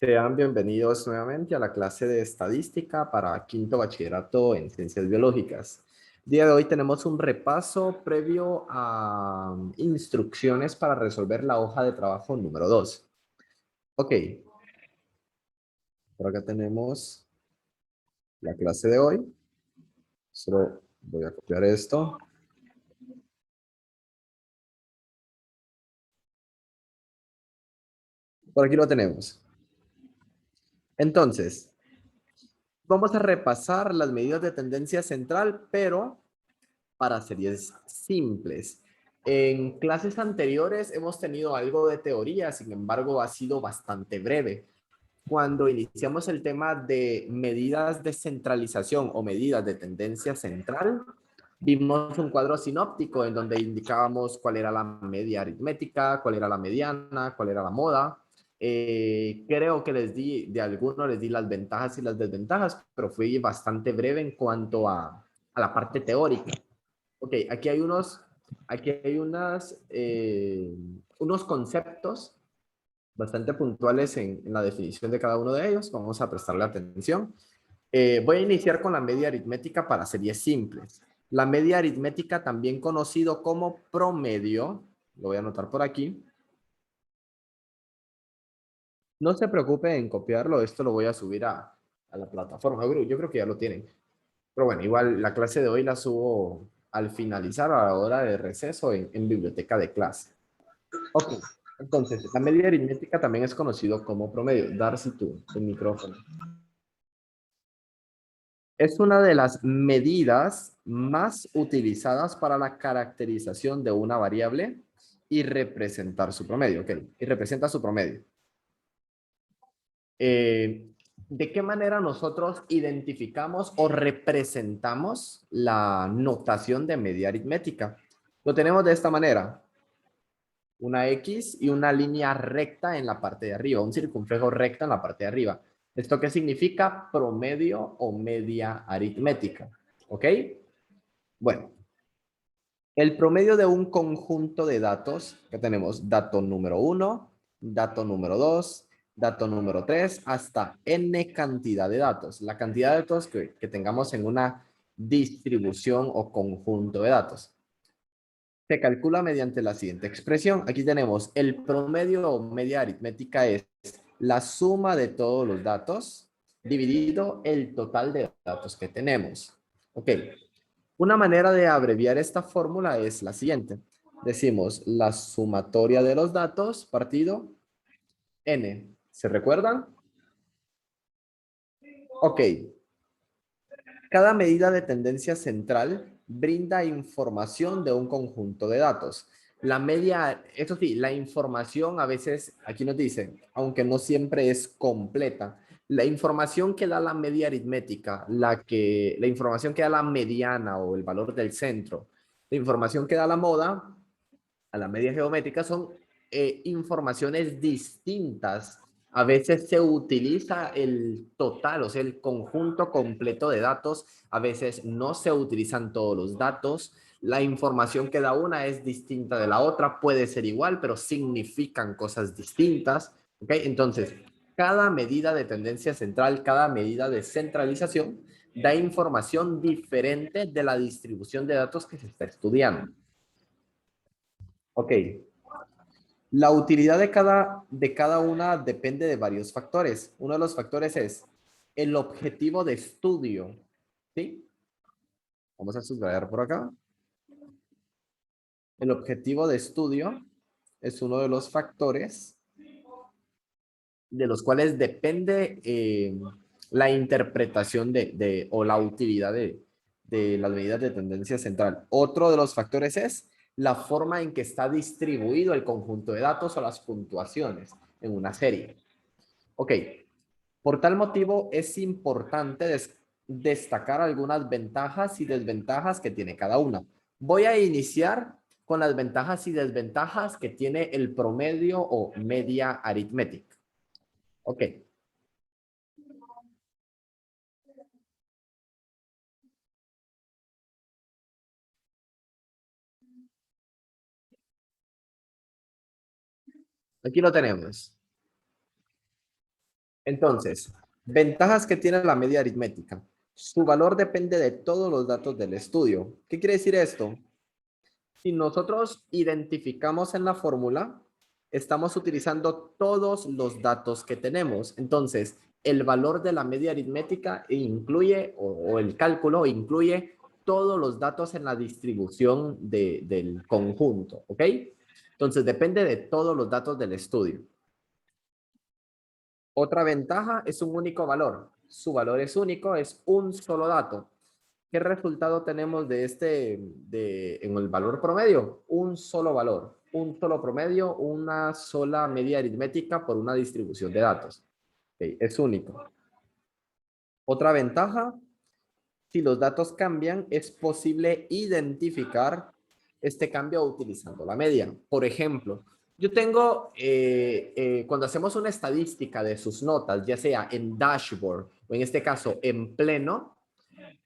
Sean bienvenidos nuevamente a la clase de estadística para quinto bachillerato en ciencias biológicas. El día de hoy tenemos un repaso previo a instrucciones para resolver la hoja de trabajo número 2. Ok, por acá tenemos la clase de hoy. Solo voy a copiar esto. Por aquí lo tenemos. Entonces, vamos a repasar las medidas de tendencia central, pero para series simples. En clases anteriores hemos tenido algo de teoría, sin embargo ha sido bastante breve. Cuando iniciamos el tema de medidas de centralización o medidas de tendencia central, vimos un cuadro sinóptico en donde indicábamos cuál era la media aritmética, cuál era la mediana, cuál era la moda. Creo que de algunos les di las ventajas y las desventajas, pero fui bastante breve en cuanto a la parte teórica. Ok, aquí hay unos conceptos bastante puntuales en la definición de cada uno de ellos. Vamos a prestarle atención. Voy a iniciar con la media aritmética para series simples. La media aritmética, también conocido como promedio, lo voy a anotar por aquí. No se preocupe en copiarlo, esto lo voy a subir a la plataforma. Yo creo que ya lo tienen. Pero bueno, igual la clase de hoy la subo al finalizar a la hora de receso en biblioteca de clase. Ok, entonces la media aritmética también es conocido como promedio. Darcy, tu micrófono. Es una de las medidas más utilizadas para la caracterización de una variable y representar su promedio. Ok, y representa su promedio. ¿De qué manera nosotros identificamos o representamos la notación de media aritmética? Lo tenemos de esta manera. Una X y una línea recta en la parte de arriba, un circunflejo recto en la parte de arriba. ¿Esto qué significa? Promedio o media aritmética. ¿Ok? Bueno, el promedio de un conjunto de datos, que tenemos dato número 1, dato número 2, dato número 3, hasta n cantidad de datos. La cantidad de datos que tengamos en una distribución o conjunto de datos. Se calcula mediante la siguiente expresión. Aquí tenemos el promedio o media aritmética es la suma de todos los datos dividido el total de datos que tenemos. Ok. Una manera de abreviar esta fórmula es la siguiente. Decimos la sumatoria de los datos partido n. ¿Se recuerdan? Ok. Cada medida de tendencia central brinda información de un conjunto de datos. La media, eso sí, la información a veces, aquí nos dice, aunque no siempre es completa, la información que da la media aritmética, la información que da la mediana o el valor del centro, la información que da la moda, a la media geométrica, son informaciones distintas. A veces se utiliza el total, o sea, el conjunto completo de datos. A veces no se utilizan todos los datos. La información que da una es distinta de la otra. Puede ser igual, pero significan cosas distintas. ¿Ok? Entonces, cada medida de tendencia central, cada medida de centralización, da información diferente de la distribución de datos que se está estudiando. Ok. La utilidad de cada una depende de varios factores. Uno de los factores es el objetivo de estudio. ¿Sí? Vamos a subrayar por acá. El objetivo de estudio es uno de los factores de los cuales depende la interpretación o la utilidad de las medidas de tendencia central. Otro de los factores es la forma en que está distribuido el conjunto de datos o las puntuaciones en una serie. Ok, por tal motivo es importante destacar algunas ventajas y desventajas que tiene cada una. Voy a iniciar con las ventajas y desventajas que tiene el promedio o media aritmética. Ok, aquí lo tenemos. Entonces, ventajas que tiene la media aritmética. Su valor depende de todos los datos del estudio. ¿Qué quiere decir esto? Si nosotros identificamos en la fórmula, estamos utilizando todos los datos que tenemos. Entonces, el valor de la media aritmética incluye, o el cálculo incluye todos los datos en la distribución del conjunto, ¿ok? Entonces, depende de todos los datos del estudio. Otra ventaja es un único valor. Su valor es único, es un solo dato. ¿Qué resultado tenemos en el valor promedio? Un solo valor, un solo promedio, una sola media aritmética por una distribución de datos. Okay, es único. Otra ventaja, si los datos cambian, es posible identificar este cambio utilizando la media. Por ejemplo, yo tengo, cuando hacemos una estadística de sus notas, ya sea en dashboard o en este caso en pleno,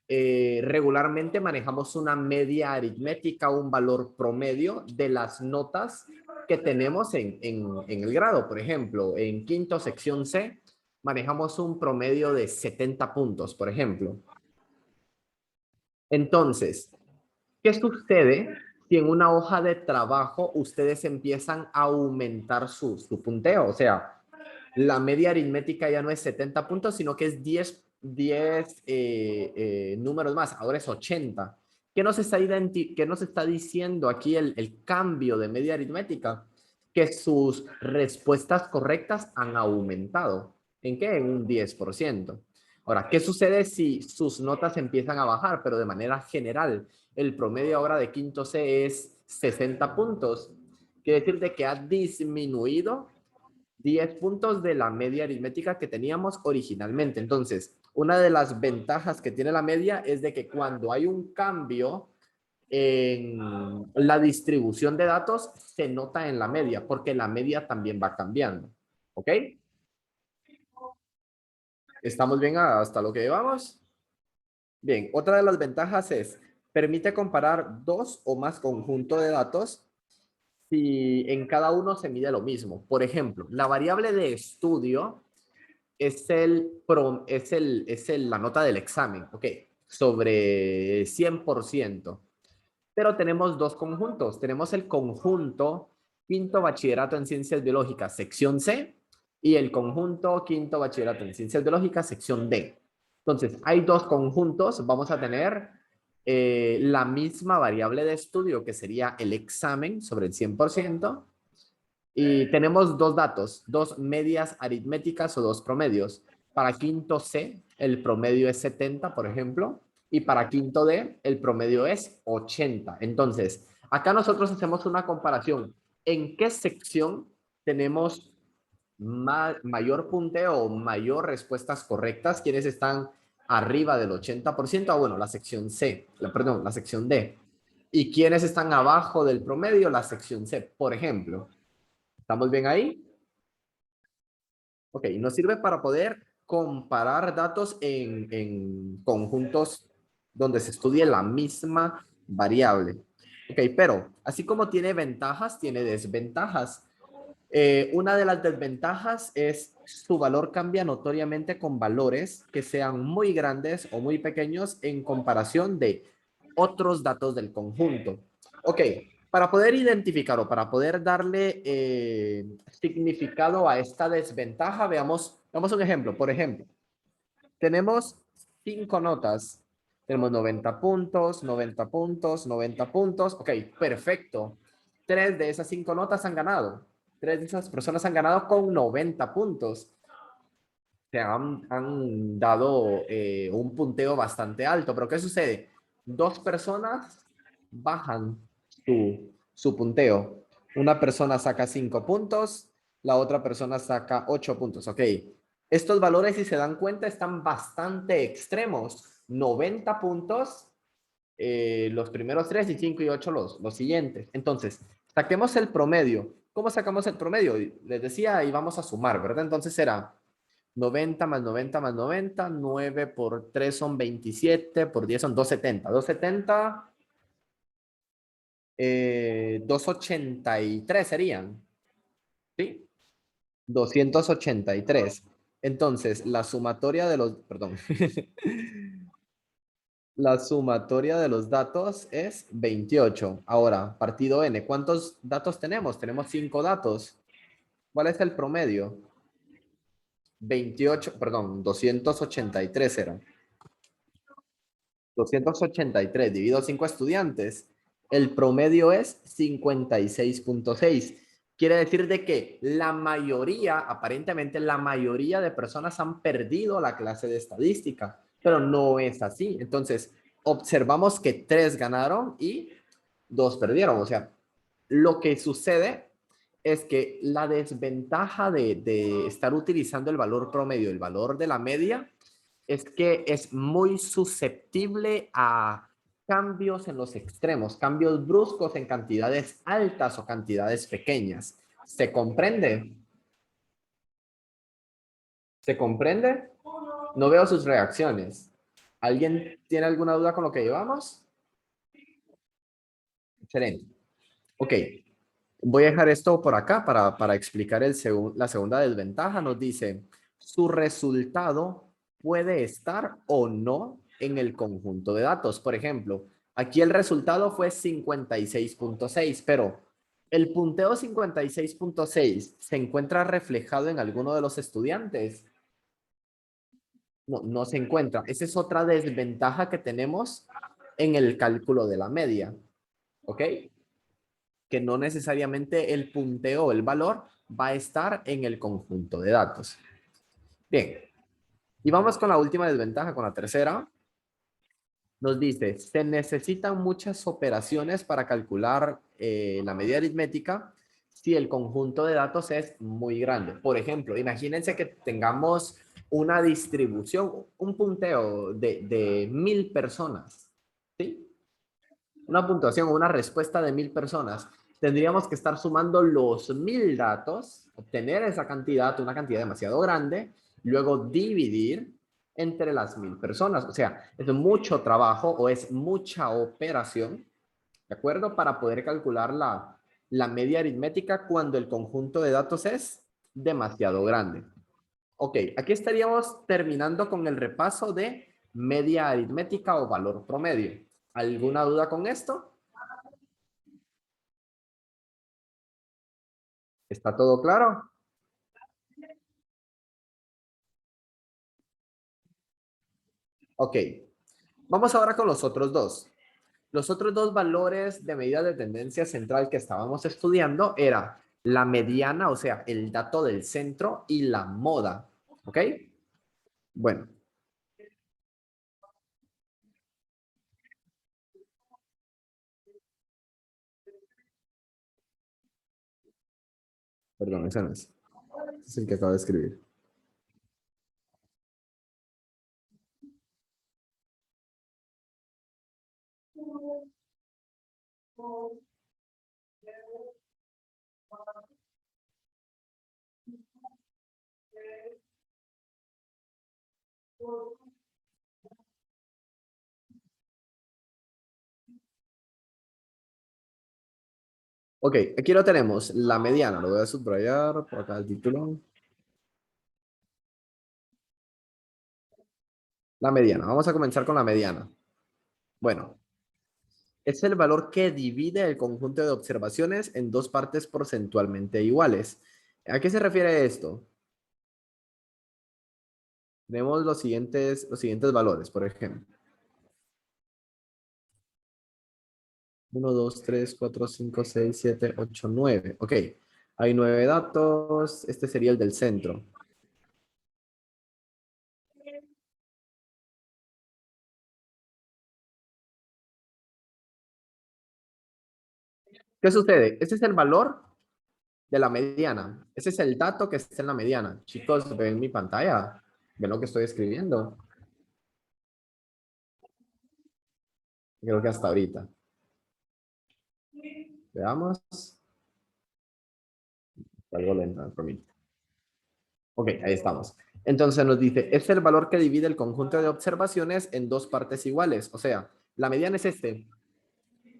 regularmente manejamos una media aritmética, un valor promedio de las notas que tenemos en el grado. Por ejemplo, en quinto sección C, manejamos un promedio de 70 puntos, por ejemplo. Entonces, ¿qué sucede si en una hoja de trabajo ustedes empiezan a aumentar su punteo? O sea, la media aritmética ya no es 70 puntos, sino que es 10 números más. Ahora es 80. ¿Qué nos está diciendo aquí el cambio de media aritmética? Que sus respuestas correctas han aumentado. ¿En qué? En un 10%. Ahora, ¿qué sucede si sus notas empiezan a bajar, pero de manera general? El promedio ahora de quinto C es 60 puntos. Quiere decir de que ha disminuido 10 puntos de la media aritmética que teníamos originalmente. Entonces, una de las ventajas que tiene la media es de que cuando hay un cambio en la distribución de datos, se nota en la media, porque la media también va cambiando. ¿Ok? ¿Estamos bien hasta lo que llevamos? Bien, otra de las ventajas es, permite comparar dos o más conjuntos de datos si en cada uno se mide lo mismo. Por ejemplo, la variable de estudio la nota del examen, ok, sobre 100%. Pero tenemos dos conjuntos. Tenemos el conjunto quinto bachillerato en ciencias biológicas, sección C, y el conjunto quinto bachillerato en ciencias biológicas, sección D. Entonces, hay dos conjuntos. Vamos a tener la misma variable de estudio, que sería el examen sobre el 100%. Y tenemos dos datos, dos medias aritméticas o dos promedios. Para quinto C, el promedio es 70, por ejemplo, y para quinto D, el promedio es 80. Entonces, acá nosotros hacemos una comparación. ¿En qué sección tenemos mayor punteo o mayor respuestas correctas? ¿Quiénes están arriba del 80%? Ah, bueno, la sección C, perdón, la sección D. ¿Y quiénes están abajo del promedio? La sección C, por ejemplo. ¿Estamos bien ahí? Ok, nos sirve para poder comparar datos en conjuntos donde se estudie la misma variable. Ok, pero así como tiene ventajas, tiene desventajas. Una de las desventajas es su valor cambia notoriamente con valores que sean muy grandes o muy pequeños en comparación de otros datos del conjunto. Ok, para poder identificar o para poder darle significado a esta desventaja, veamos un ejemplo. Por ejemplo, tenemos 5 notas. Tenemos 90 puntos, 90 puntos, 90 puntos. Ok, perfecto. 3 de esas 5 notas han ganado. 3 de esas personas han ganado con 90 puntos. Se han dado un punteo bastante alto. Pero ¿qué sucede? Dos personas bajan su punteo. Una persona saca 5 puntos, la otra persona saca 8 puntos. Ok, estos valores, si se dan cuenta, están bastante extremos. 90 puntos, los primeros 3 y 5 y 8 los siguientes. Entonces, saquemos el promedio. ¿Cómo sacamos el promedio? Les decía, y vamos a sumar, ¿verdad? Entonces será 90 más 90 más 90, 9 por 3 son 27, por 10 son 270. 270, 283 serían, ¿sí? 283. Entonces, la sumatoria de los, perdón, la sumatoria de los datos es 28. Ahora, partido N, ¿cuántos datos tenemos? Tenemos 5 datos. ¿Cuál es el promedio? 28, perdón, 283 eran. 283 dividido 5 estudiantes. El promedio es 56.6. Quiere decir de que la mayoría, aparentemente la mayoría de personas han perdido la clase de estadística, pero no es así. Entonces, observamos que 3 ganaron y 2 perdieron. O sea, lo que sucede es que la desventaja de estar utilizando el valor promedio, el valor de la media, es que es muy susceptible a cambios en los extremos, cambios bruscos en cantidades altas o cantidades pequeñas. ¿Se comprende? ¿Se comprende? No veo sus reacciones. ¿Alguien tiene alguna duda con lo que llevamos? Excelente. Ok. Voy a dejar esto por acá para explicar la segunda desventaja. Nos dice, su resultado puede estar o no en el conjunto de datos. Por ejemplo, aquí el resultado fue 56.6, pero el punteo 56.6 se encuentra reflejado en alguno de los estudiantes. No, no se encuentra. Esa es otra desventaja que tenemos en el cálculo de la media. ¿Ok? Que no necesariamente el punteo o el valor va a estar en el conjunto de datos. Bien, y vamos con la última desventaja, con la tercera. Nos dice, se necesitan muchas operaciones para calcular la medida aritmética si el conjunto de datos es muy grande. Por ejemplo, imagínense que tengamos una distribución, un punteo de 1000 personas, ¿sí? Una puntuación o una respuesta de 1000 personas, tendríamos que estar sumando los 1000 datos, obtener esa cantidad, una cantidad demasiado grande, luego dividir entre las 1000 personas. O sea, es mucho trabajo o es mucha operación, ¿de acuerdo? Para poder calcular la media aritmética cuando el conjunto de datos es demasiado grande. Ok, aquí estaríamos terminando con el repaso de media aritmética o valor promedio. ¿Alguna duda con esto? ¿Está todo claro? Ok. Vamos ahora con los otros dos. Los otros dos valores de medida de tendencia central que estábamos estudiando era la mediana, o sea, el dato del centro y la moda. ¿Ok? Bueno, perdón, ese no es. Ese es el que acabo de escribir. Ok, aquí lo tenemos, la mediana. Lo voy a subrayar por acá el título. La mediana. Vamos a comenzar con la mediana. Bueno, es el valor que divide el conjunto de observaciones en dos partes porcentualmente iguales. ¿A qué se refiere esto? Tenemos los siguientes valores, por ejemplo. 1, 2, 3, 4, 5, 6, 7, 8, 9. Ok, hay 9 datos. Este sería el del centro. ¿Qué sucede? Este es el valor de la mediana. Ese es el dato que está en la mediana. Chicos, ven mi pantalla. Ven lo que estoy escribiendo. Creo que hasta ahorita. Veamos. Algo lento, por mí. Ok, ahí estamos. Entonces nos dice, es el valor que divide el conjunto de observaciones en dos partes iguales. O sea, la mediana es este.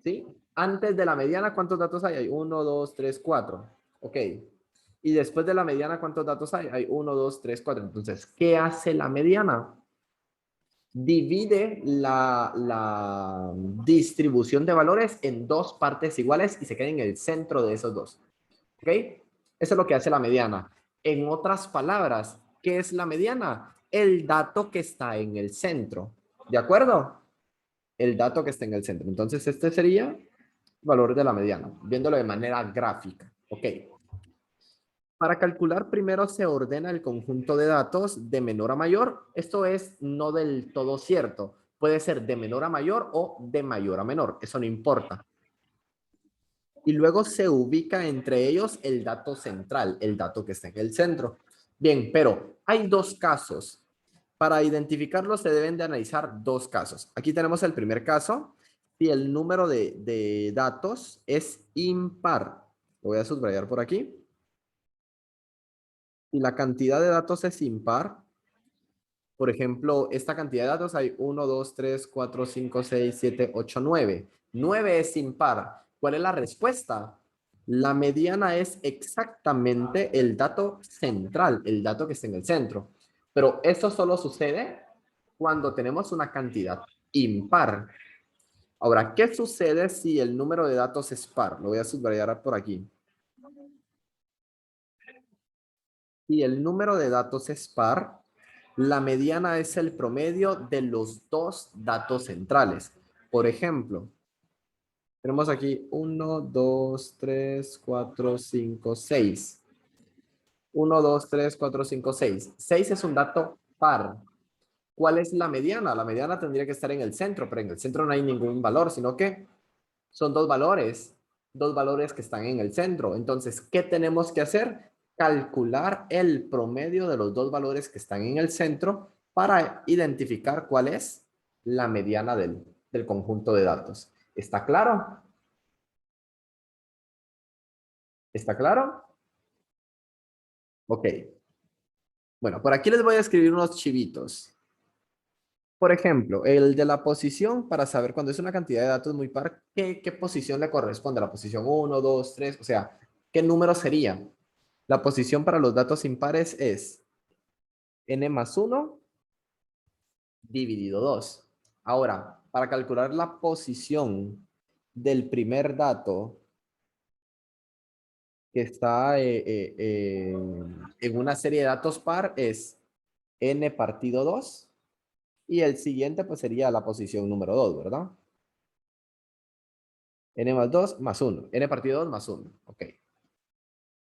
¿Sí? Antes de la mediana, ¿cuántos datos hay? Hay 1, 2, 3, 4. Ok. Y después de la mediana, ¿cuántos datos hay? Hay 1, 2, 3, 4. Entonces, ¿qué hace la mediana? Divide la distribución de valores en dos partes iguales y se queda en el centro de esos dos. ¿Ok? Eso es lo que hace la mediana. En otras palabras, ¿qué es la mediana? El dato que está en el centro. ¿De acuerdo? El dato que está en el centro. Entonces, este sería el valor de la mediana, viéndolo de manera gráfica. ¿Ok? Para calcular, primero se ordena el conjunto de datos de menor a mayor. Esto es no del todo cierto. Puede ser de menor a mayor o de mayor a menor. Eso no importa. Y luego se ubica entre ellos el dato central, el dato que está en el centro. Bien, pero hay dos casos. Para identificarlos se deben de analizar dos casos. Aquí tenemos el primer caso. Si el número de datos es impar, lo voy a subrayar por aquí. Si la cantidad de datos es impar, por ejemplo, esta cantidad de datos hay 1, 2, 3, 4, 5, 6, 7, 8, 9. 9 es impar. ¿Cuál es la respuesta? La mediana es exactamente el dato central, el dato que está en el centro. Pero eso solo sucede cuando tenemos una cantidad impar. Ahora, ¿qué sucede si el número de datos es par? Lo voy a subrayar por aquí. Si el número de datos es par, la mediana es el promedio de los dos datos centrales. Por ejemplo, tenemos aquí 1, 2, 3, 4, 5, 6. 1, 2, 3, 4, 5, 6. 6 es un dato par. ¿Cuál es la mediana? La mediana tendría que estar en el centro, pero en el centro no hay ningún valor, sino que son dos valores que están en el centro. Entonces, ¿qué tenemos que hacer? Calcular el promedio de los dos valores que están en el centro para identificar cuál es la mediana del conjunto de datos. ¿Está claro? ¿Está claro? Ok. Bueno, por aquí les voy a escribir unos chivitos. Por ejemplo, el de la posición, para saber cuando es una cantidad de datos muy par, ¿qué posición le corresponde? ¿La posición 1, 2, 3? O sea, ¿qué número sería? La posición para los datos impares es n más 1 dividido 2. Ahora, para calcular la posición del primer dato que está en una serie de datos par es n partido 2 y el siguiente pues sería la posición número 2, ¿verdad? N más 2 más 1. N partido 2 más 1. Ok.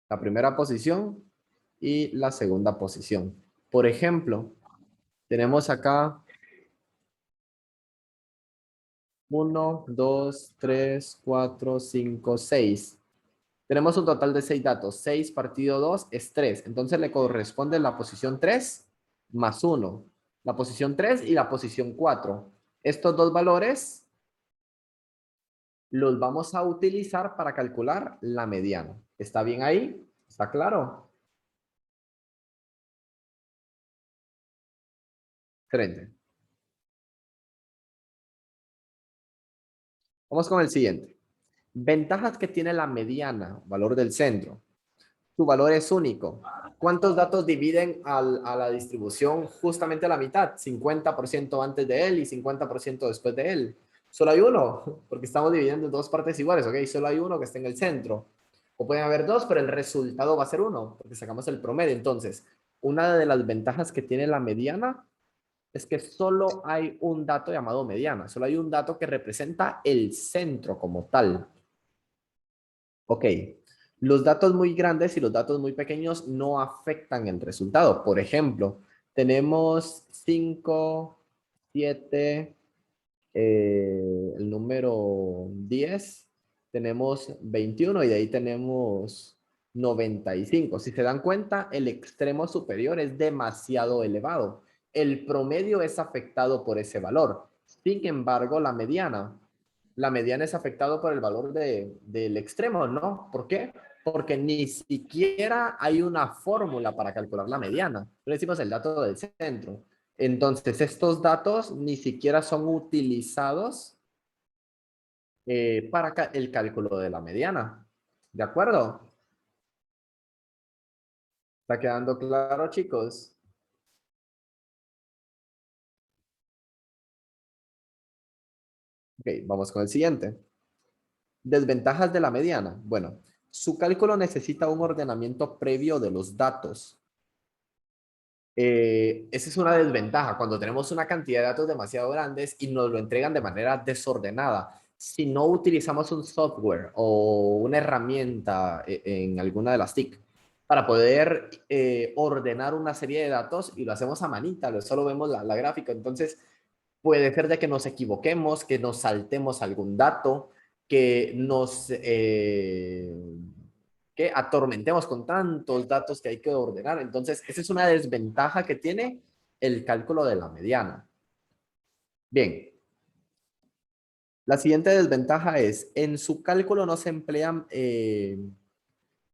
La primera posición y la segunda posición. Por ejemplo, tenemos acá 1, 2, 3, 4, 5, 6. Tenemos un total de 6 datos. 6 partido 2 es 3. Entonces le corresponde la posición 3 más 1. La posición 3 y la posición 4. Estos dos valores los vamos a utilizar para calcular la mediana. ¿Está bien ahí? ¿Está claro? Excelente. Vamos con el siguiente. Ventajas que tiene la mediana, valor del centro. Su valor es único. ¿Cuántos datos dividen a la distribución justamente a la mitad? 50% antes de él y 50% después de él. Solo hay uno, porque estamos dividiendo en dos partes iguales, ¿ok? Solo hay uno que está en el centro. O pueden haber dos, pero el resultado va a ser uno, porque sacamos el promedio. Entonces, una de las ventajas que tiene la mediana es que solo hay un dato llamado mediana. Solo hay un dato que representa el centro como tal. Ok, los datos muy grandes y los datos muy pequeños no afectan el resultado. Por ejemplo, tenemos 5, 7, el número 10, tenemos 21 y de ahí tenemos 95. Si se dan cuenta, el extremo superior es demasiado elevado. El promedio es afectado por ese valor. Sin embargo, la mediana es afectado por el valor del extremo, ¿no? ¿Por qué? Porque ni siquiera hay una fórmula para calcular la mediana. Le decimos el dato del centro. Entonces, estos datos ni siquiera son utilizados para el cálculo de la mediana. ¿De acuerdo? ¿Está quedando claro, chicos? Ok, vamos con el siguiente. Desventajas de la mediana. Bueno, su cálculo necesita un ordenamiento previo de los datos. Esa es una desventaja cuando tenemos una cantidad de datos demasiado grandes y nos lo entregan de manera desordenada. Si no utilizamos un software o una herramienta en alguna de las TIC para poder ordenar una serie de datos y lo hacemos a manita, solo vemos la gráfica, entonces puede ser de que nos equivoquemos, que nos saltemos algún dato, que nos que atormentemos con tantos datos que hay que ordenar. Entonces, esa es una desventaja que tiene el cálculo de la mediana. Bien, la siguiente desventaja es, en su cálculo no se emplean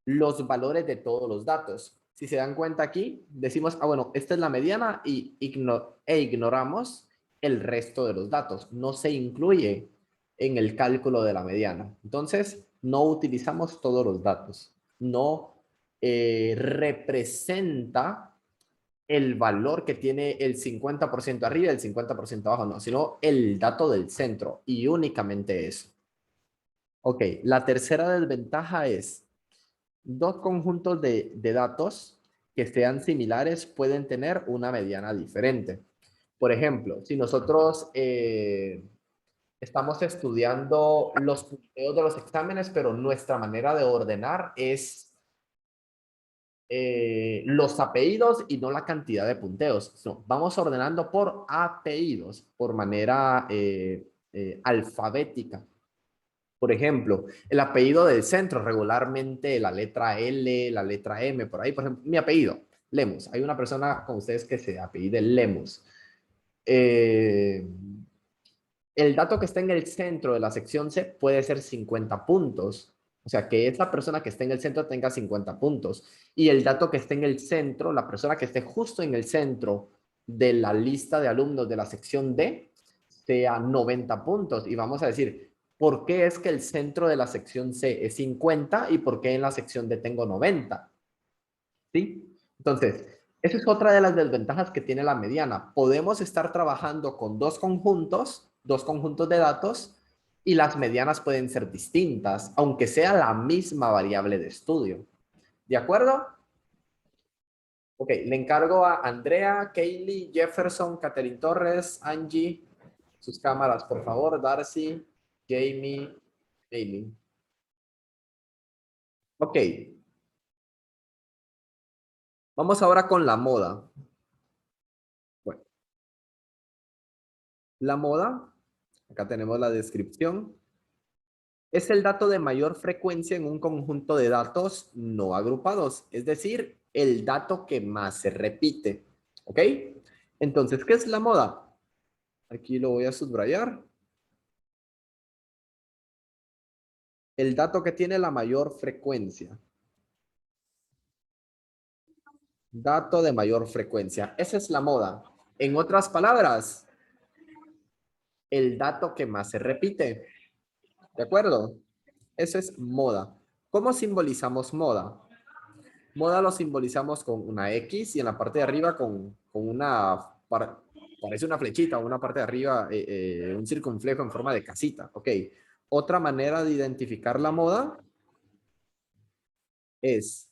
los valores de todos los datos. Si se dan cuenta aquí, decimos, ah, bueno, esta es la mediana y ignoramos el resto de los datos. No se incluye en el cálculo de la mediana. Entonces, no utilizamos todos los datos. No representa el valor que tiene el 50% arriba y el 50% abajo, no, sino el dato del centro y únicamente eso. Ok, la tercera desventaja es dos conjuntos de datos que sean similares pueden tener una mediana diferente. Por ejemplo, si nosotros estamos estudiando los punteos de los exámenes, pero nuestra manera de ordenar es los apellidos y no la cantidad de punteos. No, vamos ordenando por apellidos, por manera alfabética. Por ejemplo, el apellido del centro, regularmente la letra L, la letra M, por ahí, por ejemplo, mi apellido, Lemus. Hay una persona con ustedes que se apellida Lemus. Eh, el dato que está en el centro de la sección C puede ser 50 puntos. O sea, que esa persona que esté en el centro tenga 50 puntos. Y el dato que esté en el centro, la persona que esté justo en el centro de la lista de alumnos de la sección D, sea 90 puntos. Y vamos a decir, ¿por qué es que el centro de la sección C es 50 y por qué en la sección D tengo 90? ¿Sí? Entonces, esa es otra de las desventajas que tiene la mediana. Podemos estar trabajando con dos conjuntos de datos, y las medianas pueden ser distintas, aunque sea la misma variable de estudio. ¿De acuerdo? Ok, le encargo a Andrea, Kaylee, Jefferson, Catherine Torres, Angie, sus cámaras, por favor, Darcy, Jamie, Kaylee. Ok, vamos ahora con la moda. Bueno, la moda, acá tenemos la descripción. Es el dato de mayor frecuencia en un conjunto de datos no agrupados, es decir, el dato que más se repite. ¿Ok? Entonces, ¿qué es la moda? Aquí lo voy a subrayar. El dato que tiene la mayor frecuencia. Dato de mayor frecuencia. Esa es la moda. En otras palabras, el dato que más se repite. ¿De acuerdo? Eso es moda. ¿Cómo simbolizamos moda? Moda lo simbolizamos con una X y en la parte de arriba con una, parece una flechita o una parte de arriba, un circunflejo en forma de casita. Ok. Otra manera de identificar la moda es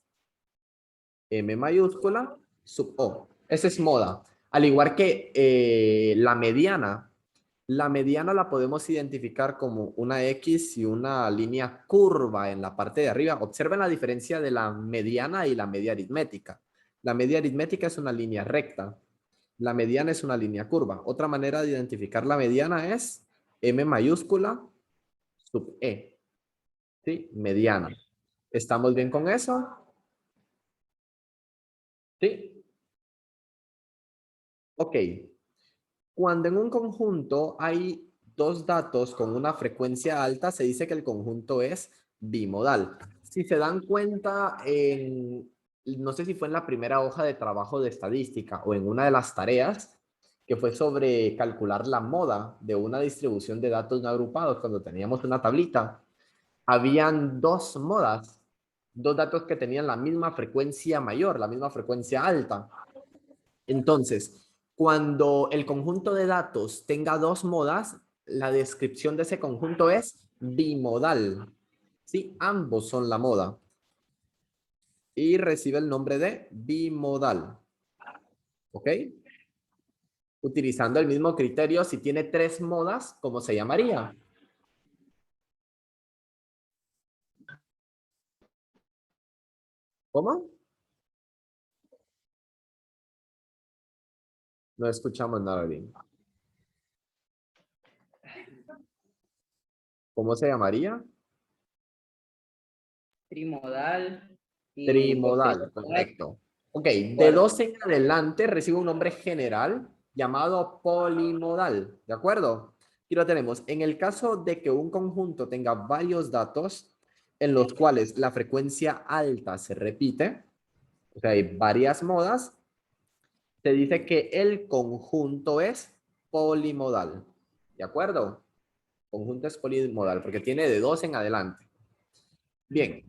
M mayúscula sub O. Esa es moda. Al igual que la mediana la podemos identificar como una X y una línea curva en la parte de arriba. Observen la diferencia de la mediana y la media aritmética. La media aritmética es una línea recta. La mediana es una línea curva. Otra manera de identificar la mediana es M mayúscula sub E. ¿Sí? Mediana. ¿Estamos bien con eso? ¿Sí? Ok. Cuando en un conjunto hay dos datos con una frecuencia alta, se dice que el conjunto es bimodal. Si se dan cuenta, no sé si fue en la primera hoja de trabajo de estadística o en una de las tareas, que fue sobre calcular la moda de una distribución de datos no agrupados, cuando teníamos una tablita, habían dos modas. dos datos que tenían la misma frecuencia mayor, la misma frecuencia alta. Entonces, cuando el conjunto de datos tenga dos modas, la descripción de ese conjunto es bimodal. Sí, ambos son la moda. Y recibe el nombre de bimodal. ¿Ok? Utilizando el mismo criterio, si tiene tres modas, ¿cómo se llamaría? ¿Cómo? No escuchamos nada bien. ¿Cómo se llamaría? Trimodal y Trimodal, correcto. Ok, de cuarto. dos en adelante recibe un nombre general llamado polimodal, ¿de acuerdo? Aquí lo tenemos. En el caso de que un conjunto tenga varios datos en los cuales la frecuencia alta se repite, o sea, hay varias modas, se dice que el conjunto es polimodal, ¿de acuerdo? Conjunto es polimodal porque tiene de dos en adelante. Bien,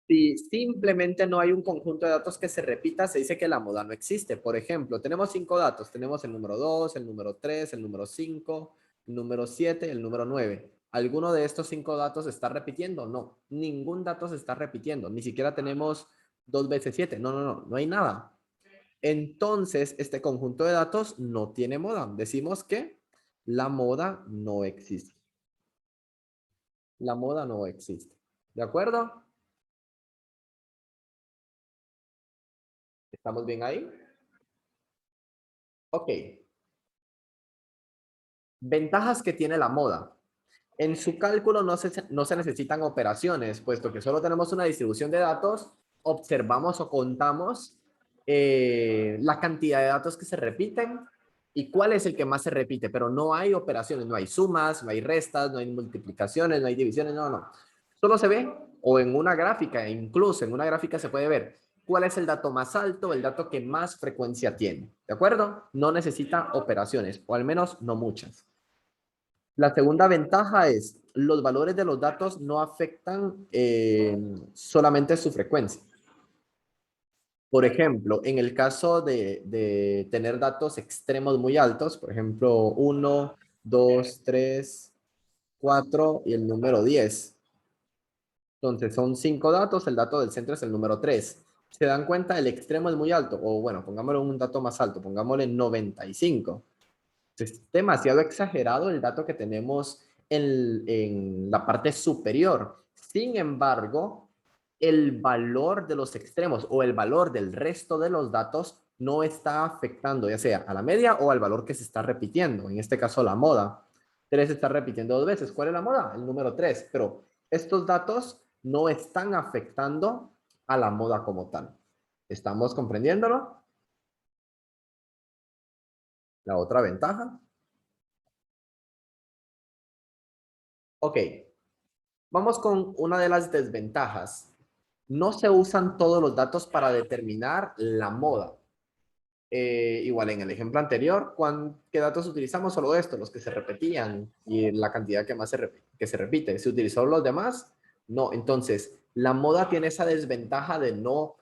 si simplemente no hay un conjunto de datos que se repita, se dice que la moda no existe. Por ejemplo, tenemos 5 datos. Tenemos el número 2, el número 3, el número 5, el número 7, el número 9. ¿Alguno de estos 5 datos se está repitiendo? No, ningún dato se está repitiendo. Ni siquiera tenemos 2 veces 7. No, no, no, no hay nada. Entonces, este conjunto de datos no tiene moda. Decimos que la moda no existe. La moda no existe. ¿De acuerdo? ¿Estamos bien ahí? Ok. Ventajas que tiene la moda. En su cálculo no se necesitan operaciones, puesto que solo tenemos una distribución de datos, observamos o contamos la cantidad de datos que se repiten y cuál es el que más se repite, pero no hay operaciones, no hay sumas, no hay restas, no hay multiplicaciones, no hay divisiones, no, no. Solo se ve, o en una gráfica, incluso en una gráfica se puede ver cuál es el dato más alto, el dato que más frecuencia tiene, ¿de acuerdo? No necesita operaciones, o al menos no muchas. La segunda ventaja es los valores de los datos no afectan solamente su frecuencia. Por ejemplo, en el caso de tener datos extremos muy altos, por ejemplo, 1, 2, 3, 4 y el número 10. Entonces son 5 datos, el dato del centro es el número 3. ¿Se dan cuenta? El extremo es muy alto, o bueno, pongámosle un dato más alto, pongámosle 95. Es demasiado exagerado el dato que tenemos en la parte superior. Sin embargo, el valor de los extremos o el valor del resto de los datos no está afectando ya sea a la media o al valor que se está repitiendo. En este caso, la moda. 3 se está repitiendo dos veces. ¿Cuál es la moda? El número 3. Pero estos datos no están afectando a la moda como tal. ¿Estamos comprendiéndolo? La otra ventaja. Ok, vamos con una de las desventajas. No se usan todos los datos para determinar la moda. Igual en el ejemplo anterior, ¿qué datos utilizamos? Solo estos, los que se repetían y la cantidad que más que se repite. ¿Se utilizó los demás? No. Entonces, la moda tiene esa desventaja de no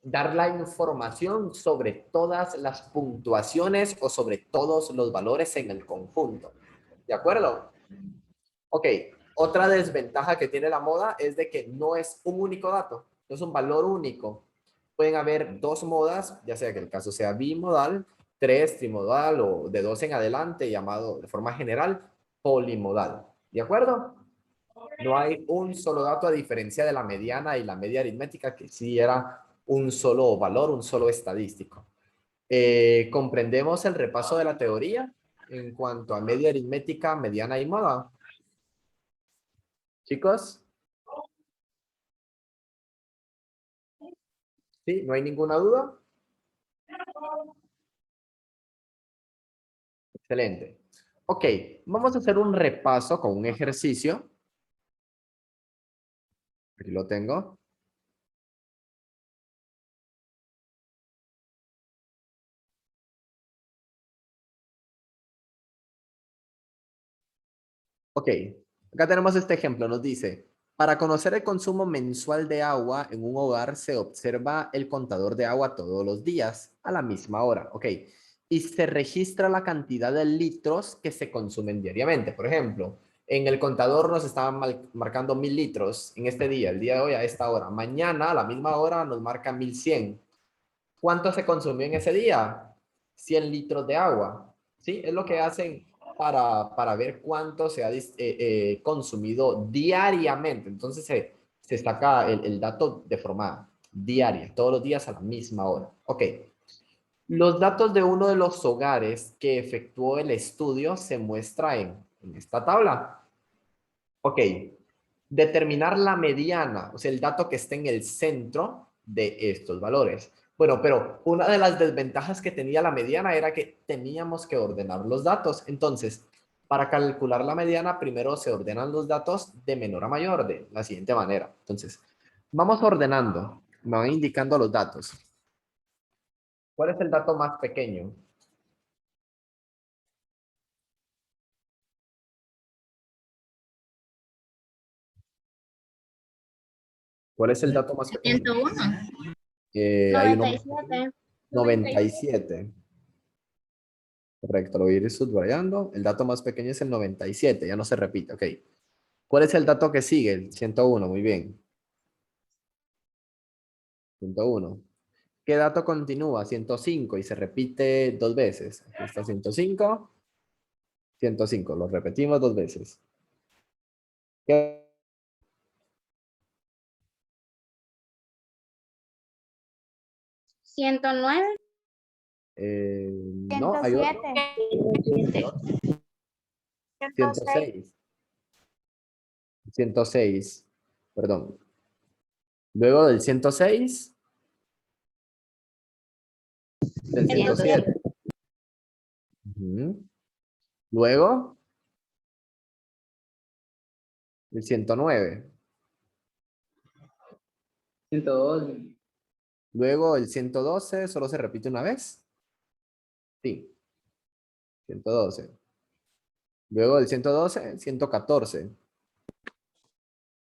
dar la información sobre todas las puntuaciones o sobre todos los valores en el conjunto. ¿De acuerdo? Ok, otra desventaja que tiene la moda es de que no es un único dato, no es un valor único. Pueden haber dos modas, ya sea que el caso sea bimodal, tres, trimodal o de dos en adelante, llamado de forma general polimodal. ¿De acuerdo? No hay un solo dato a diferencia de la mediana y la media aritmética, que sí era un solo valor, un solo estadístico. ¿Comprendemos el repaso de la teoría en cuanto a media aritmética, mediana y moda? Chicos, ¿sí? ¿No hay ninguna duda? Excelente. Ok, vamos a hacer un repaso con un ejercicio. Aquí lo tengo. Ok, Acá tenemos este ejemplo, nos dice, para conocer el consumo mensual de agua en un hogar se observa el contador de agua todos los días a la misma hora, ¿ok? Y se registra la cantidad de litros que se consumen diariamente. Por ejemplo, en el contador nos estaban marcando 1000 litros en este día, el día de hoy a esta hora. Mañana a la misma hora nos marca 1100. ¿Cuánto se consumió en ese día? 100 litros de agua, ¿sí? Es lo que hacen para ver cuánto se ha consumido diariamente. Entonces se saca el dato de forma diaria, todos los días a la misma hora. Ok. Los datos de uno de los hogares que efectuó el estudio se muestra en esta tabla. Ok. Determinar la mediana, o sea, el dato que esté en el centro de estos valores. Bueno, pero una de las desventajas que tenía la mediana era que teníamos que ordenar los datos. Entonces, para calcular la mediana, primero se ordenan los datos de menor a mayor, de la siguiente manera. Entonces, vamos ordenando, me van indicando los datos. ¿Cuál es el dato más pequeño? ¿Cuál es el dato más pequeño? 101. Hay uno más pequeño. 97. Correcto, lo voy a ir subrayando. El dato más pequeño es el 97, ya no se repite, ok. ¿Cuál es el dato que sigue? El 101, muy bien. 101. ¿Qué dato continúa? 105 y se repite dos veces. Aquí está 105, 105, lo repetimos dos veces. ¿Qué? 109. No, hay otro. 106. 106, perdón. Luego del 106, del 107. Luego, el 109. 112. Luego el 112 solo se repite una vez. Sí, 112. Luego el 112, 114.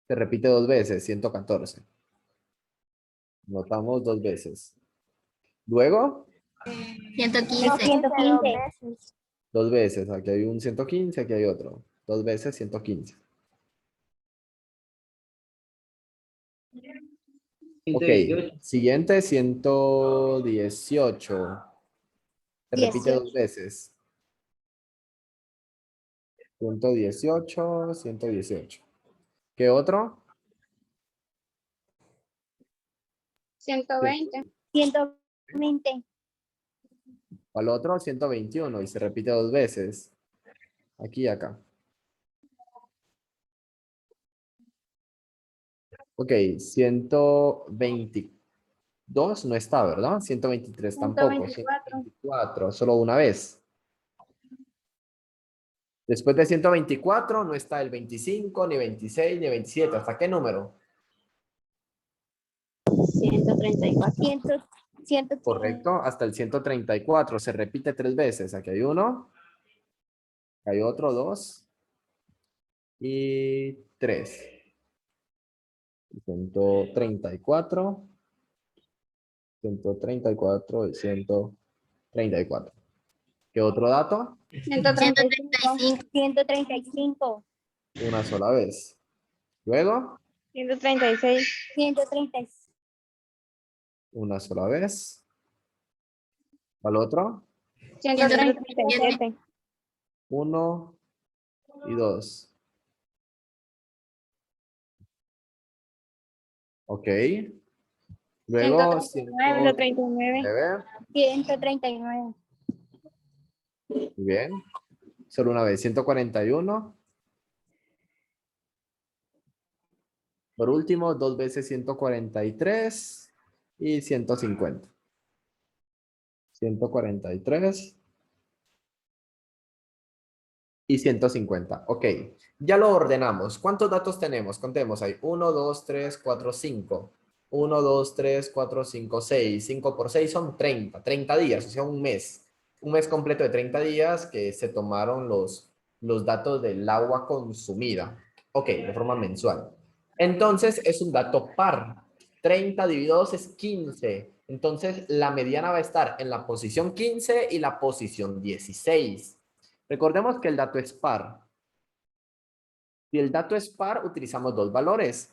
Se repite dos veces, 114. Notamos dos veces. Luego, 115. 115. dos veces. Aquí hay un 115, aquí hay otro. Dos veces, 115. Ok, 118. siguiente, 118. Se repite dos veces. 118, 118. ¿Qué otro? 120. 120. Al otro, 121 y se repite dos veces. Aquí y acá. Ok, 122 no está, ¿verdad? 123 tampoco. 124, solo una vez. Después de 124 no está el 25, ni 26, ni 27. ¿Hasta qué número? 134. 100. Correcto, hasta el 134. Se repite tres veces. Aquí hay uno. Hay otro, dos. Y tres. 134. 134 y 134. ¿Qué otro dato? 135. 135. Una sola vez. Luego, 136. 136. una sola vez. ¿Al otro? 137. Uno y dos. Ok. Luego, 139. 139. Muy bien. Solo una vez. 141. Por último, dos veces 143 y 150. 143 y 150. Ok. Ya lo ordenamos. ¿Cuántos datos tenemos? Contemos ahí. 1, 2, 3, 4, 5. 1, 2, 3, 4, 5, 6. 5 por 6 son 30. 30 días, o sea, un mes. Un mes completo de 30 días que se tomaron los datos del agua consumida. Ok, de forma mensual. Entonces, es un dato par. 30 dividido 2 es 15. Entonces, la mediana va a estar en la posición 15 y la posición 16. Recordemos que el dato es par. Si el dato es par, utilizamos dos valores.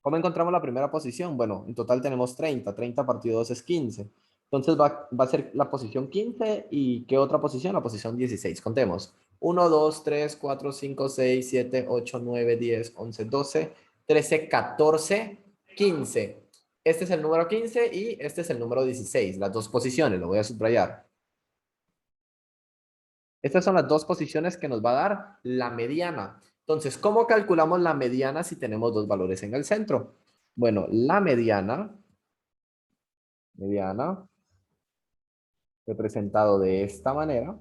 ¿Cómo encontramos la primera posición? Bueno, en total tenemos 30. 30 partido 2 es 15. Entonces va a ser la posición 15 y ¿qué otra posición? La posición 16. Contemos. 1, 2, 3, 4, 5, 6, 7, 8, 9, 10, 11, 12, 13, 14, 15. Este es el número 15 y este es el número 16. Las dos posiciones, lo voy a subrayar. Estas son las dos posiciones que nos va a dar la mediana. Entonces, ¿cómo calculamos la mediana si tenemos dos valores en el centro? Bueno, la mediana, representado de esta manera,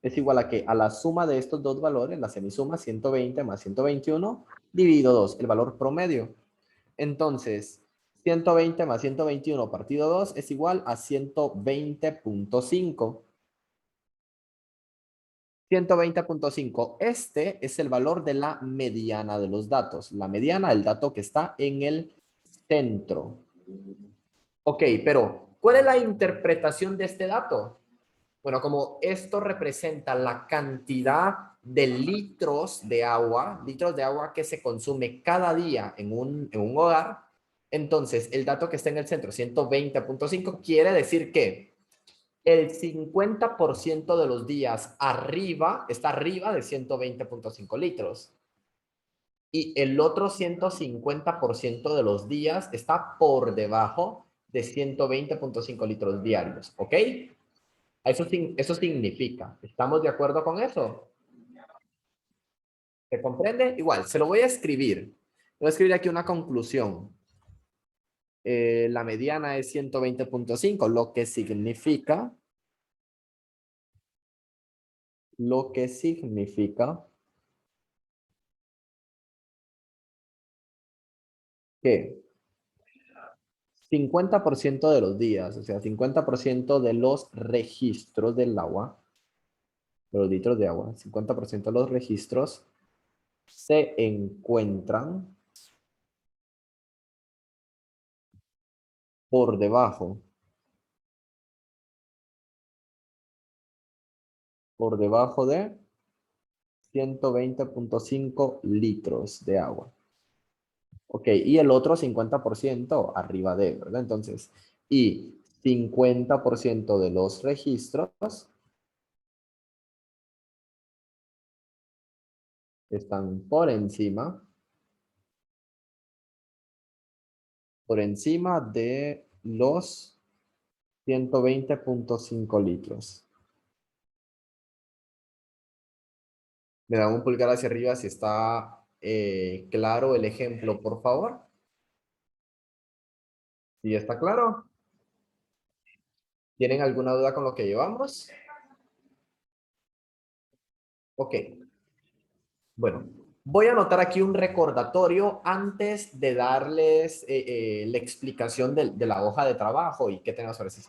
es igual a que a la suma de estos dos valores, la semisuma 120 más 121, dividido 2, el valor promedio. Entonces, 120 más 121 partido 2 es igual a 120.5. 120.5. Este es el valor de la mediana de los datos. La mediana, el dato que está en el centro. Ok, pero ¿cuál es la interpretación de este dato? Bueno, como esto representa la cantidad de litros de agua que se consume cada día en un hogar, entonces el dato que está en el centro, 120.5, quiere decir que el 50% de los días está arriba de 120.5 litros. Y el otro 150% de los días está por debajo de 120.5 litros diarios. ¿Ok? Eso significa. ¿Estamos de acuerdo con eso? ¿Se comprende? Igual, se lo voy a escribir. Voy a escribir aquí una conclusión. La mediana es 120.5, lo que significa que 50% de los días, o sea, 50% de los registros del agua, de los litros de agua, 50% de los registros se encuentran por debajo de 120.5 litros de agua. Ok, y el otro 50% arriba de, ¿verdad? Entonces, y 50% de los registros están por encima de los 120.5 litros. Me dan un pulgar hacia arriba si está claro el ejemplo, por favor. ¿Sí está claro? ¿Tienen alguna duda con lo que llevamos? Ok. Bueno, voy a anotar aquí un recordatorio antes de darles la explicación de la hoja de trabajo y qué tenemos sobre ese.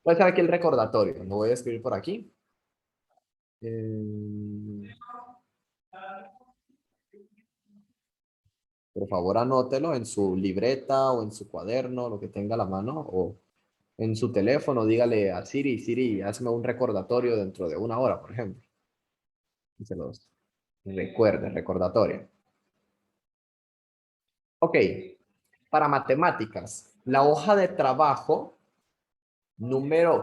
Voy a hacer aquí el recordatorio. Lo voy a escribir por aquí. Por favor, anótelo en su libreta o en su cuaderno, lo que tenga a la mano, o en su teléfono, dígale a Siri, Siri, hazme un recordatorio dentro de 1 hora, por ejemplo. Y se los recuerde, recordatorio. Ok, para matemáticas, la hoja de trabajo,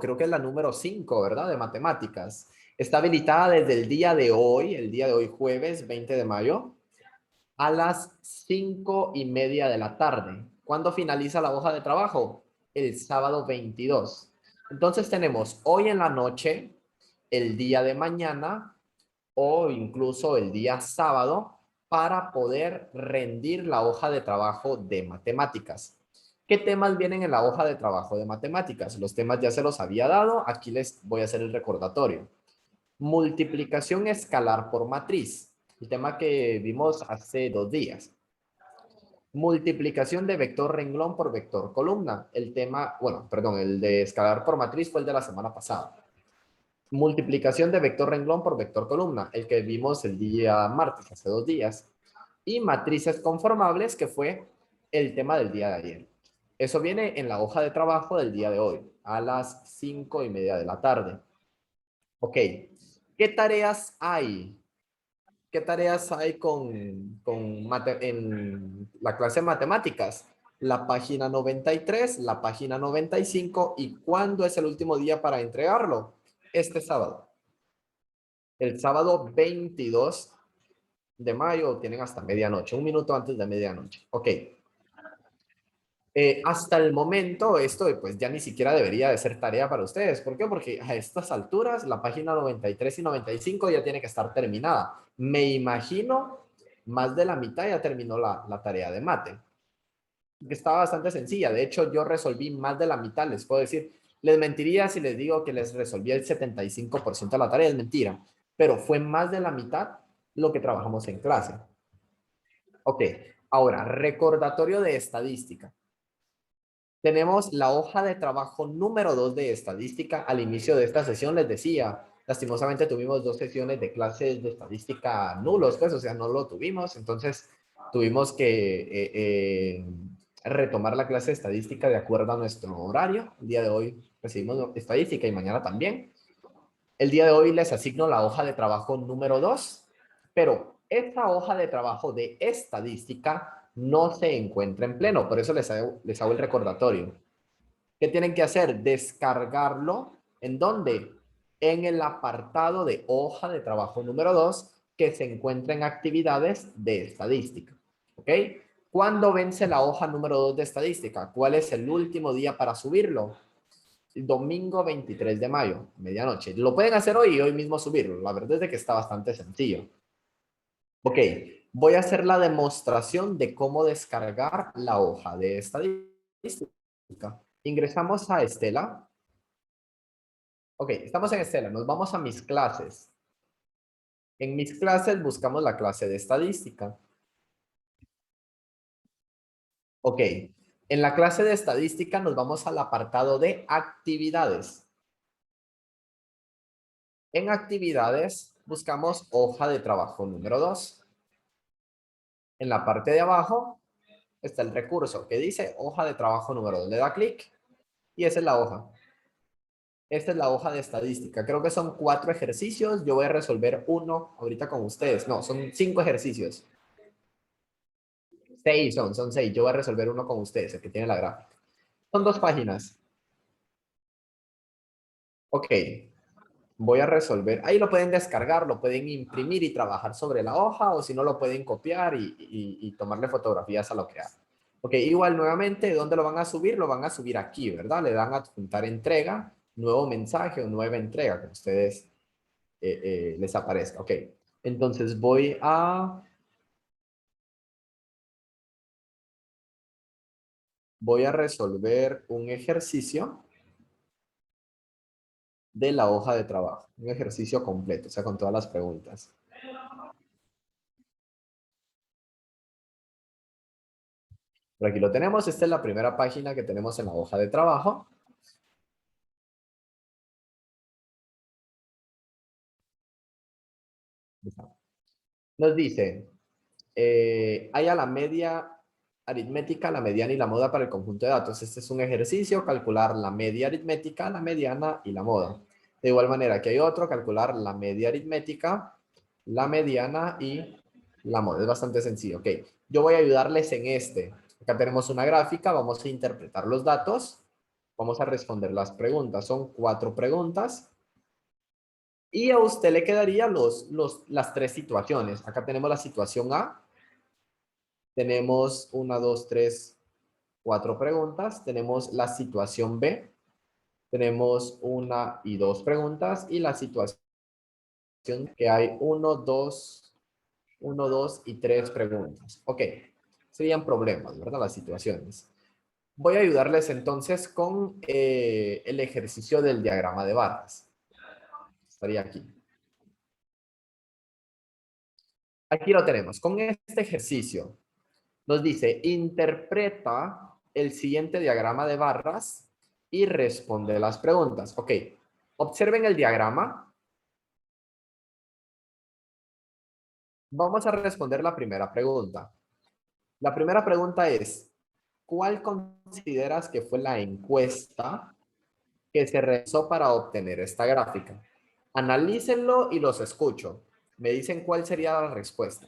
creo que es la número 5, ¿verdad? De matemáticas. Está habilitada desde el día de hoy, jueves 20 de mayo, a las 5:30 de la tarde. ¿Cuándo finaliza la hoja de trabajo? El sábado 22. Entonces tenemos hoy en la noche, el día de mañana o incluso el día sábado para poder rendir la hoja de trabajo de matemáticas. ¿Qué temas vienen en la hoja de trabajo de matemáticas? Los temas ya se los había dado, aquí les voy a hacer el recordatorio. Multiplicación escalar por matriz, el tema que vimos hace 2 días. Multiplicación de vector renglón por vector columna, el de escalar por matriz fue el de la semana pasada. Multiplicación de vector renglón por vector columna, el que vimos el día martes, hace 2 días. y matrices conformables, que fue el tema del día de ayer. Eso viene en la hoja de trabajo del día de hoy, a las 5:30 de la tarde. Ok, ¿qué tareas hay? ¿Qué tareas hay en la clase de matemáticas? La página 93, la página 95, ¿y cuándo es el último día para entregarlo? Este sábado. El sábado 22 de mayo, tienen hasta medianoche, 1 minuto antes de medianoche. Ok. Hasta el momento, esto pues ya ni siquiera debería de ser tarea para ustedes. ¿Por qué? Porque a estas alturas, la página 93 y 95 ya tiene que estar terminada. Me imagino, más de la mitad ya terminó la tarea de mate. Que estaba bastante sencilla. De hecho, yo resolví más de la mitad. Les puedo decir, les mentiría si les digo que les resolví el 75% de la tarea. Es mentira. Pero fue más de la mitad lo que trabajamos en clase. Ok. Ahora, recordatorio de estadística. Tenemos la hoja de trabajo número 2 de estadística. Al inicio de esta sesión les decía, lastimosamente tuvimos 2 sesiones de clases de estadística nulos, pues, o sea, no lo tuvimos. Entonces, tuvimos que retomar la clase de estadística de acuerdo a nuestro horario. El día de hoy recibimos estadística y mañana también. El día de hoy les asigno la hoja de trabajo número 2, pero esta hoja de trabajo de estadística no se encuentra en pleno, por eso les hago el recordatorio. ¿Qué tienen que hacer? Descargarlo. ¿En dónde? En el apartado de hoja de trabajo número 2 que se encuentra en actividades de estadística. ¿Ok? ¿Cuándo vence la hoja número 2 de estadística? ¿Cuál es el último día para subirlo? Domingo 23 de mayo, medianoche. Lo pueden hacer hoy y hoy mismo subirlo. La verdad es de que está bastante sencillo. Ok, voy a hacer la demostración de cómo descargar la hoja de estadística. Ingresamos a Estela. Ok, estamos en Estela. Nos vamos a mis clases. En mis clases buscamos la clase de estadística. Ok, en la clase de estadística nos vamos al apartado de actividades. En actividades buscamos hoja de trabajo número 2. En la parte de abajo está el recurso que dice hoja de trabajo número 2. Le da clic y esa es la hoja. Esta es la hoja de estadística. Creo que son 4 ejercicios. Yo voy a resolver uno ahorita con ustedes. No, son 5 ejercicios. 6 son 6. Yo voy a resolver uno con ustedes, el que tiene la gráfica. Son 2 páginas. Ok. Voy a resolver. Ahí lo pueden descargar, lo pueden imprimir y trabajar sobre la hoja, o si no lo pueden copiar y tomarle fotografías a lo que hagan. Ok, igual nuevamente, ¿dónde lo van a subir? Lo van a subir aquí, ¿verdad? Le dan a adjuntar entrega, nuevo mensaje o nueva entrega, que a ustedes les aparezca. Ok, entonces voy a resolver un ejercicio de la hoja de trabajo. Un ejercicio completo, o sea, con todas las preguntas. Por aquí lo tenemos. Esta es la primera página que tenemos en la hoja de trabajo. Nos dice, haya la media aritmética, la mediana y la moda para el conjunto de datos. Este es un ejercicio, calcular la media aritmética, la mediana y la moda. De igual manera que hay otro, calcular la media aritmética, la mediana y la moda. Es bastante sencillo. Ok, yo voy a ayudarles en este. Acá tenemos una gráfica, vamos a interpretar los datos, vamos a responder las preguntas. Son 4 preguntas. Y a usted le quedarían las 3 situaciones. Acá tenemos la situación A. Tenemos 1, 2, 3, 4 preguntas. Tenemos la situación B. Tenemos 1 y 2 preguntas. Y la situación que hay 1, 2 y 3 preguntas. Ok. Serían problemas, ¿verdad? Las situaciones. Voy a ayudarles entonces con el ejercicio del diagrama de barras. Estaría aquí. Aquí lo tenemos. Con este ejercicio nos dice, interpreta el siguiente diagrama de barras y responde las preguntas. Ok, observen el diagrama. Vamos a responder la primera pregunta. La primera pregunta es, ¿cuál consideras que fue la encuesta que se realizó para obtener esta gráfica? Analícenlo y los escucho. Me dicen cuál sería la respuesta.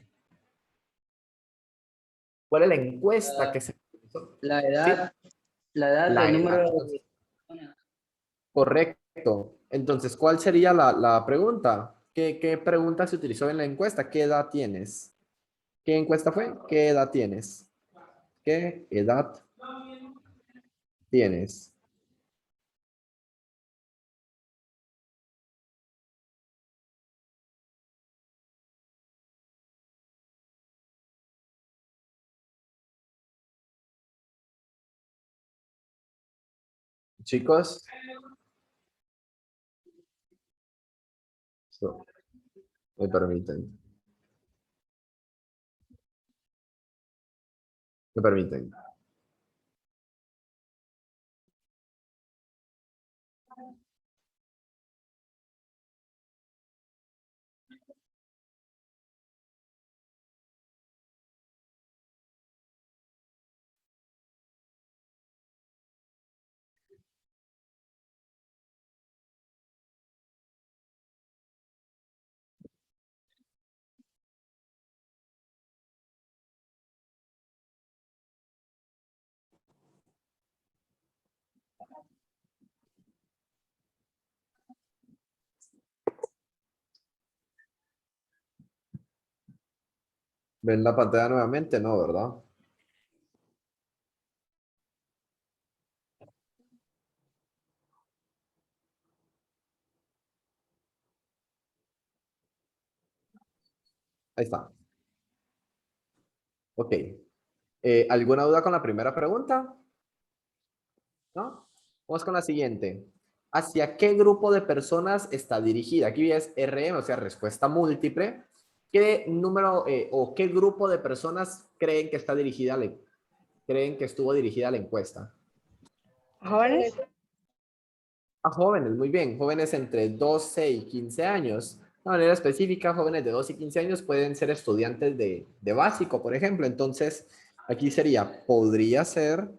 ¿Cuál es la encuesta que se realizó? La ¿Sí? edad, la edad La del edad. número de personas. Correcto. Entonces, ¿cuál sería la pregunta? ¿Qué pregunta se utilizó en la encuesta? ¿Qué edad tienes? ¿Qué encuesta fue? ¿Qué edad tienes? ¿Qué edad tienes? Chicos, so, me permiten. Me permiten. ¿Ven la pantalla nuevamente? No, ¿verdad? Ahí está. Ok. ¿Alguna duda con la primera pregunta? ¿No? Vamos con la siguiente. ¿Hacia qué grupo de personas está dirigida? Aquí es RM, o sea, respuesta múltiple. ¿Qué número o qué grupo de personas creen que está dirigida, creen que estuvo dirigida la encuesta? ¿Jóvenes? A jóvenes, muy bien. Jóvenes entre 12 y 15 años. De manera específica, jóvenes de 12 y 15 años pueden ser estudiantes de básico, por ejemplo. Entonces, aquí sería, podría ser,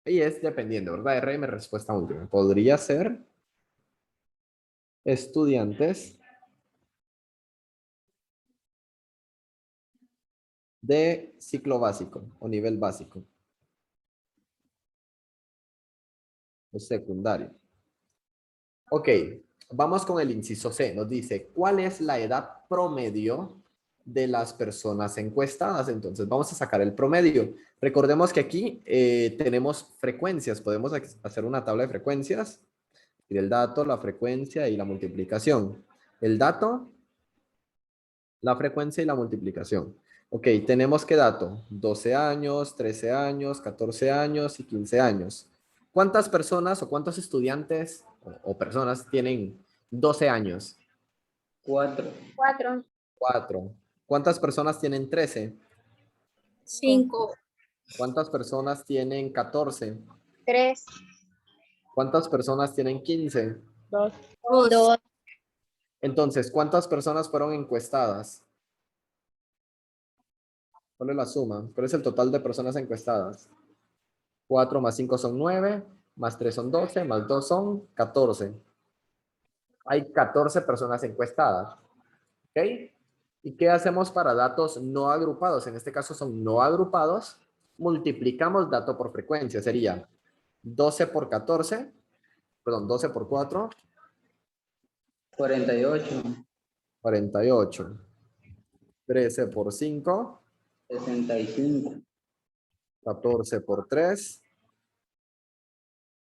y es dependiendo, ¿verdad? RM, respuesta última. Podría ser estudiantes de ciclo básico o nivel básico o secundario. Ok, vamos con el inciso C. Nos dice, ¿cuál es la edad promedio de las personas encuestadas? Entonces, vamos a sacar el promedio. Recordemos que aquí tenemos frecuencias. Podemos hacer una tabla de frecuencias. El dato, la frecuencia y la multiplicación. El dato, la frecuencia y la multiplicación. Ok, tenemos qué dato? 12 años, 13 años, 14 años y 15 años. ¿Cuántas personas o cuántos estudiantes o personas tienen 12 años? 4. 4. 4. ¿Cuántas personas tienen 13? 5. ¿Cuántas personas tienen 14? 3. ¿Cuántas personas tienen 15? 2. 2. Entonces, ¿cuántas personas fueron encuestadas? ¿Cuál es la suma? ¿Cuál es el total de personas encuestadas? 4 más 5 son 9, más 3 son 12, más 2 son 14. Hay 14 personas encuestadas. ¿Ok? ¿Y qué hacemos para datos no agrupados? En este caso son no agrupados. Multiplicamos dato por frecuencia. Sería 12 por 14, perdón, 12 por 4, 48. 48. 13 por 5, 65. 14 por 3,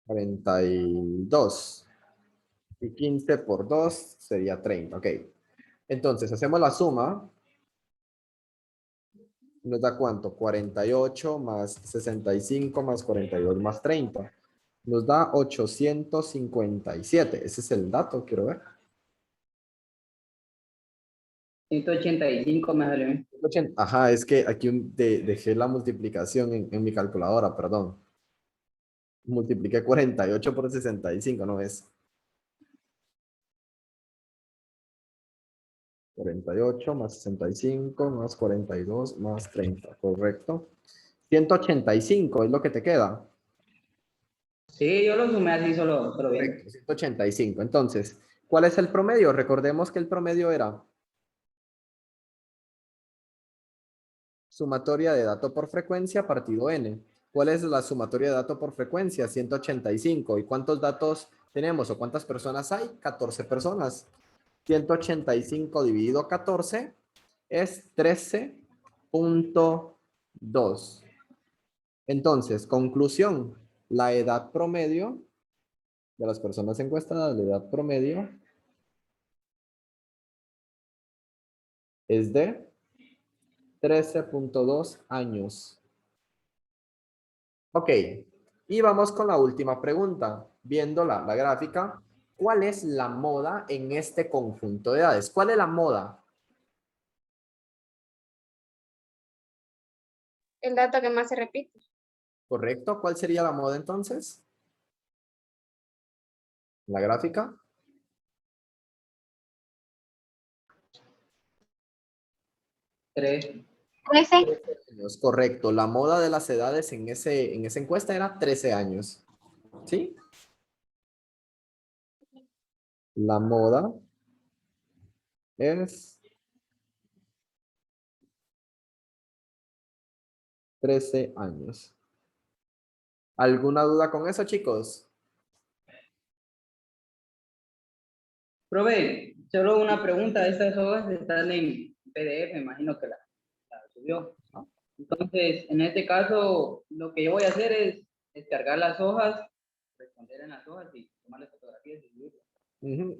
42. Y 15 por 2 sería 30. Ok. Entonces, hacemos la suma. ¿Nos da cuánto? 48 más 65 más 42 más 30. Nos da 857. Ese es el dato, quiero ver. 185 me salió. Ajá, es que aquí dejé la multiplicación en mi calculadora, perdón. Multipliqué 48 por 65, ¿no es? 48 más 65 más 42 más 30, correcto. 185 es lo que te queda. Sí, yo lo sumé así solo bien. Correcto, 185. Entonces, ¿cuál es el promedio? Recordemos que el promedio era sumatoria de dato por frecuencia partido n. ¿Cuál es la sumatoria de dato por frecuencia? 185. ¿Y cuántos datos tenemos o cuántas personas hay? 14 personas. 185 dividido 14 es 13.2. Entonces, conclusión, la edad promedio de las personas encuestadas, la edad promedio es de 13.2 años. Ok, y vamos con la última pregunta. Viendo la gráfica, ¿cuál es la moda en este conjunto de edades? ¿Cuál es la moda? El dato que más se repite. ¿Correcto? ¿Cuál sería la moda entonces? La gráfica. 3. 13. Es correcto. La moda de las edades en esa encuesta era 13 años. ¿Sí? La moda es 13 años. ¿Alguna duda con eso, chicos? Profe, solo una pregunta. Estas hojas están en PDF, me imagino que la subió. Entonces, en este caso, lo que yo voy a hacer es descargar las hojas, responder en las hojas y tomarle fotografías y subirlas.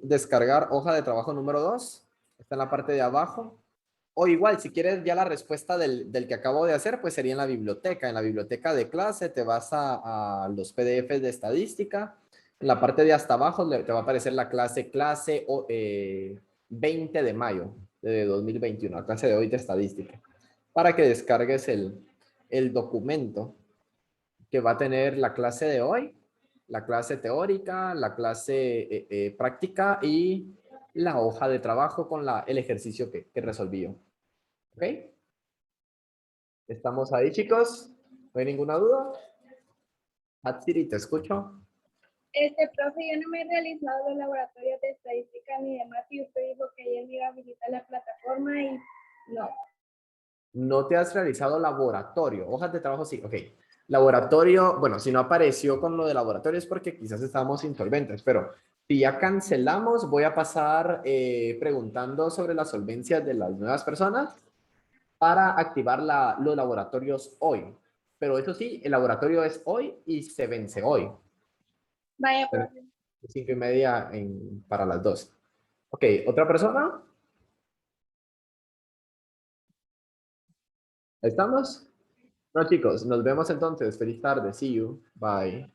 Descargar hoja de trabajo número 2. Está en la parte de abajo. O igual, si quieres ya la respuesta del que acabo de hacer, pues sería en la biblioteca. En la biblioteca de clase te vas a los PDFs de estadística. En la parte de hasta abajo te va a aparecer la clase 20 de mayo de 2021, la clase de hoy de estadística, para que descargues el documento que va a tener la clase de hoy, la clase teórica, la clase práctica y la hoja de trabajo con el ejercicio que resolví yo. ¿Ok? ¿Estamos ahí, chicos? ¿No hay ninguna duda? Hatsiri, te escucho. Profe, yo no me he realizado los laboratorios de estadística ni demás, y usted dijo que ayer me iba a habilitar la plataforma y no. No te has realizado laboratorio. Hojas de trabajo, sí. Ok. Laboratorio, bueno, si no apareció con lo de laboratorio es porque quizás estábamos insolventes, pero si ya cancelamos, voy a pasar preguntando sobre la solvencia de las nuevas personas para activar los laboratorios hoy. Pero eso sí, el laboratorio es hoy y se vence hoy. Vaya, profe. 5:30 para las 2. Ok, ¿otra persona? ¿Estamos? No, chicos, nos vemos entonces. Feliz tarde. See you. Bye.